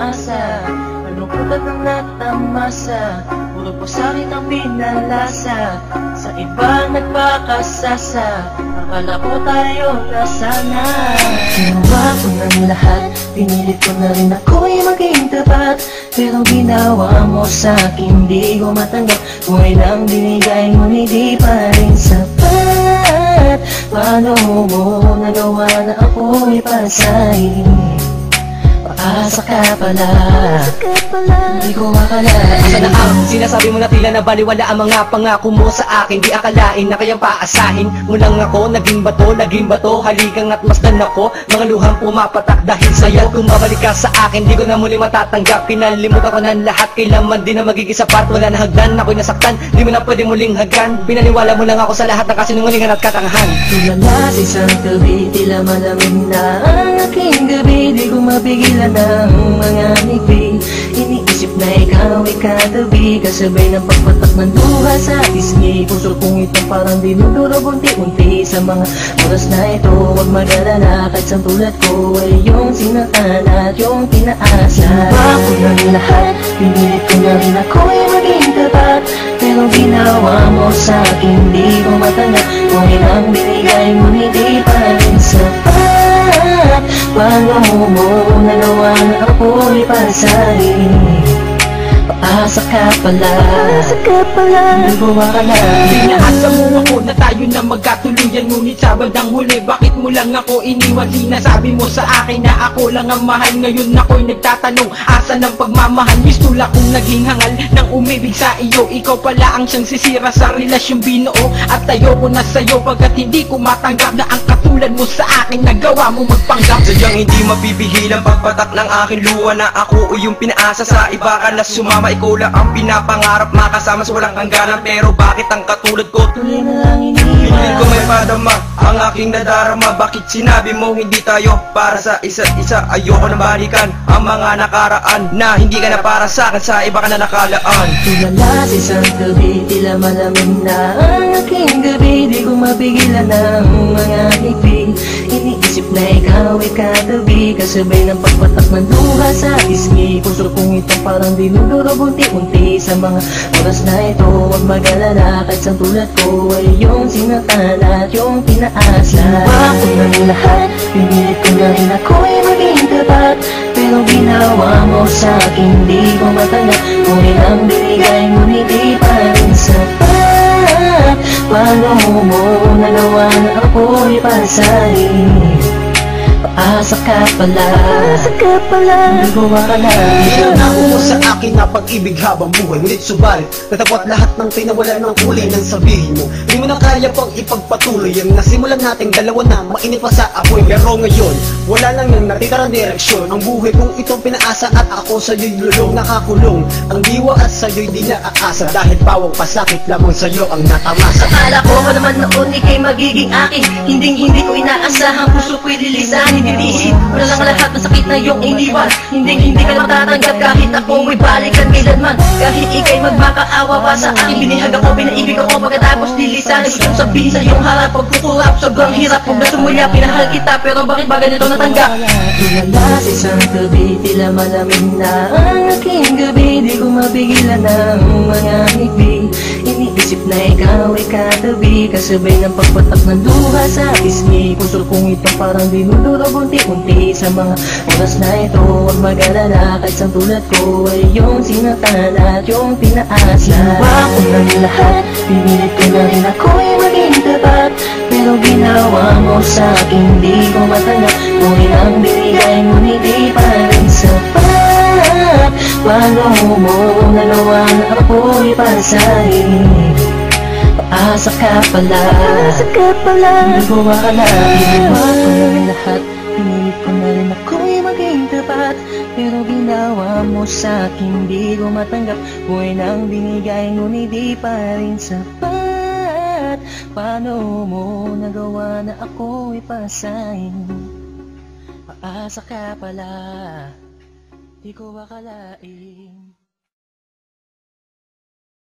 pinaasa. Malungkot at ang natamasa, puro po sa'kin ang pinalasa. Sa ibang nagpakasasa, akala ko tayo na sana. Ginawa ko ng lahat, pinilit ko na rin ako'y maging tapat. Pero ginawa mo sa'kin, di ko matanggap. Buhay lang binigay mo, hindi pa rin sapat. Paano mo nagawa na ako'y pasahin? Paasa ka pala, hindi ko akalain. Asa na ang sinasabi mo na tila na baliwala ang mga pangako mo sa akin? Di akalain na kayang paasahin mo lang ako. Naging bato, haligang at masdan ako. Mga luhang pumapatak dahil sa'yo. Kung babalik ka sa akin, di ko na muli matatanggap. Pinalimutan ko ng lahat, kailanman din na magiging sapat. Wala na hagdan, ako'y nasaktan, di mo na pwede muling hagdan. Pinaniwala mo lang ako sa lahat ng kasinungalingan at katangahan. Tulala sa isang gabi, tila malamig na ang aking gabi. Di ko mapigilan ng mga ngiti. Iniisip na ikaw ay katabi, kasabay ng pagpatak ng luha sa pisngi. Puso kong ito parang dinudurog unti-unti. Sa mga oras na ito, huwag mag-alala, kahit sa tulad ko ay yung sinatan at yung pinaasa. Ginawa ko ng lahat, pinilit ko na rin ako'y maging tapat. Pero ginawa mo sa'kin, di ko matanggap. Kung ilang binigay mo, hindi pa rin sapat. Paano mo nagawa na ako'y pasahin? Paasa ka pala, hindi ko akalain. Pinaasa mo ako na tayo na magkatuluyan, ngunit sa bandang huli, bakit mo lang ako iniwan? Sinasabi mo sa akin na ako lang ang mahal. Ngayon ako'y nagtatanong, asa ng pagmamahal? Mistula kong naging hangal ng umibig sa iyo. Ikaw pala ang siyang sisira sa relasyong binuo. At ayoko na sa'yo pagkat hindi ko matanggap na ang katulad mo sa akin nagawa mo magpanggap. Sadyang hindi mapipigil ang pagpatak ng aking luha na ako o yung pinaasa sa iba ka na sumama. Ikaw lang ang pinapangarap, makasama sa walang hangganan. Pero bakit ang katulad ko tuloy na lang pilit iniwan? ko may padama ang aking nadarama. Bakit sinabi mo hindi tayo para sa isa't isa? Ayoko na balikan ang mga nakaraan na hindi ka na para sa akin, sa iba ka na nakalaan. Tulala sa isang gabi, tila malamig na ang aking gabi. Di ko mapigilan ng mga ngiti. Iniisip na ikaw ay katabi, kasabay ng pagpatak ng luha sa pisngi. Puso kong ito parang dinudurog unti-unti. Sa mga oras na ito, huwag mag-alala, kahit sa tulad ko ay yung sinatan at yung pinaasa. Ginawa ko ng lahat, pinilit ko na rin ako'y maging tapat. Pero ginawa mo sa'kin, di ko matanggap. Kung ilang binigay mo, hindi pa rin sapat. Paano mo nagawa na ako'y pasahin? Paasa ka pala, hindi ko akalain. Pinangako mo sa akin na pag-ibig habang buhay, ngunit subalit natapot lahat ng tinawala ng kulay ng sabihin mo. Di mo na kaya pang ipagpatuloy ang nasimulan nating dalawa na mainit pa sa apoy. Pero ngayon, wala lang nang natitirang direksyon. Ang buhay kong itong pinaasa at ako sa'yo'y lulong nakakulong. Ang diwa at sa'yo'y di naaasa, dahil pawang pasakit lamang sa'yo ang natamasa. Akala ko naman noon ika'y magiging akin, hindi ko inaasahan, puso ko'y lilisanin. Titiisin mo na lang lahat ng sakit na iyong iniwan. Hindi ka matatanggap kahit ako ay balikan kailanman. Kahit ika'y magmakaawa pa sa akin, binihag ako, pinaibig ako, pagkatapos lilisanin. Gustong sabihin sa iyong harap, pagkukurap, sobrang hirap. Kung nasumulya, pinahal kita, pero bakit ba ganito natanggap? Tulala sa isang gabi, tila malamig na ang aking gabi. Di ko mapigilan ng mga ngiti. Iniisip na ikaw ay katabi, kasabay ng pagpatak ng luha sa pisngi. Puso kong ito parang dinudurog unti-unti. Sa mga oras na ito, huwag mag-alala, kahit sa tulad ko ay yung sinatan at yung pinaasa. Ginawa ko ng lahat, pinilit ko na rin ako'y maging tapat. Pero ginawa mo sa'kin, di ko matanggap. Kung ilang binigay mo, hindi pa rin sapat. Paano mo nagawa na ako'y pasahin? Paasa ka pala, hindi ko akalain. Ginawa ko ng lahat, pinilit ko na rin ako'y maging tapat. Pero ginawa mo sa'kin, di ko matanggap. Buhay nang binigay, ngunit di pa rin sapat. Paano mo nagawa na ako'y pasahin? Paasa ka pala, di ko akalain.